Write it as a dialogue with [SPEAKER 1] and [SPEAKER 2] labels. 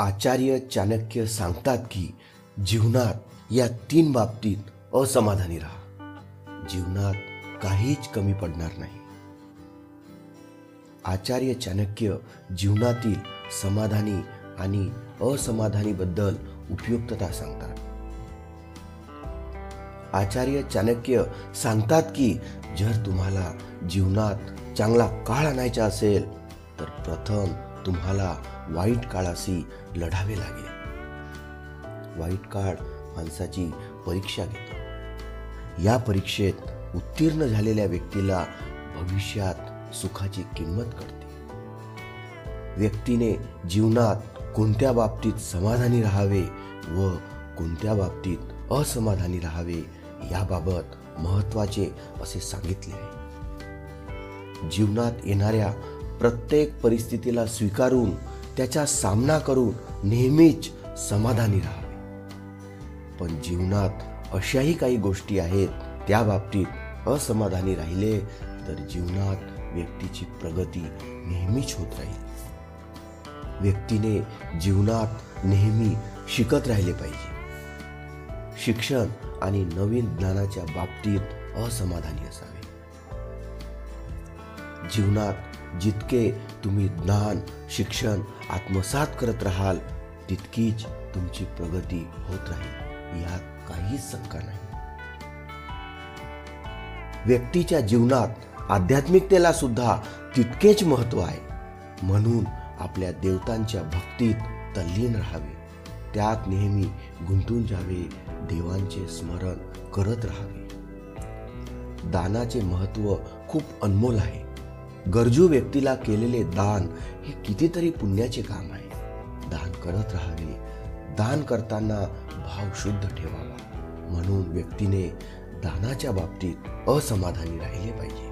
[SPEAKER 1] आचार्य चाणक्य सांगतात की जीवनात या 3 बाबतीत असमाधानी राहा. जीवनात काहीच कमी पडणार नाही. आचार्य चाणक्य जीवनातील समाधानी आणि असमाधानी बद्दल उपयुक्तता सांगतात. आचार्य चाणक्य सांगतात की जर तुम्हाला जीवनात चांगला काळ आणायचा असेल तर प्रथम तुम्हाला वाईट काळाशी लढावे लागेल. वाईट काळ माणसाची परीक्षा घेतो. या परीक्षेत उत्तीर्ण झालेल्या व्यक्तीला भविष्यात सुखाची किंमत कळते. व्यक्तीने जीवनात कोणत्या बाबतीत समाधानी राहावे व कोणत्या बाबतीत असमाधानी राहावे याबाबत महत्त्वाचे असे सांगितले आहे. जीवनात येणाऱ्या प्रत्येक परिस्थितीला स्वीकारून त्याचा सामना करून नेहमीच समाधानी राहावे. पण जीवनात अशाही काही गोष्टी आहेत त्या बाबतीत असमाधानी राहिले तर जीवनात व्यक्तीची प्रगती नेहमीच होत राहील. व्यक्तीने जीवनात नेहमी शिकत राहिले पाहिजे. शिक्षण आणि नवीन ज्ञानाच्या बाबतीत असमाधानी असावे. जीवनात जितके तुम्ही ज्ञान शिक्षण आत्मसात करत राहाल तितकीच तुमची प्रगती होत राहील, यात काहीच शंका नाही. व्यक्तीच्या जीवनात आध्यात्मिकतेला सुद्धा तितकेच महत्त्व आहे. म्हणून आपल्या देवतांच्या भक्तीत तल्लीन राहावे. त्यात नेहमी गुंतून जावे. देवांचे स्मरण करत राहावे. दानाचे महत्त्व खूप अनमोल आहे. गरजू व्यक्तीला केलेले दान हे कितीतरी पुण्याचे काम आहे. दान करत राहावे. दान करताना भाव शुद्ध ठेवावा. म्हणून व्यक्तीने दानाच्या बाबतीत असमाधानी राहिले पाहिजे.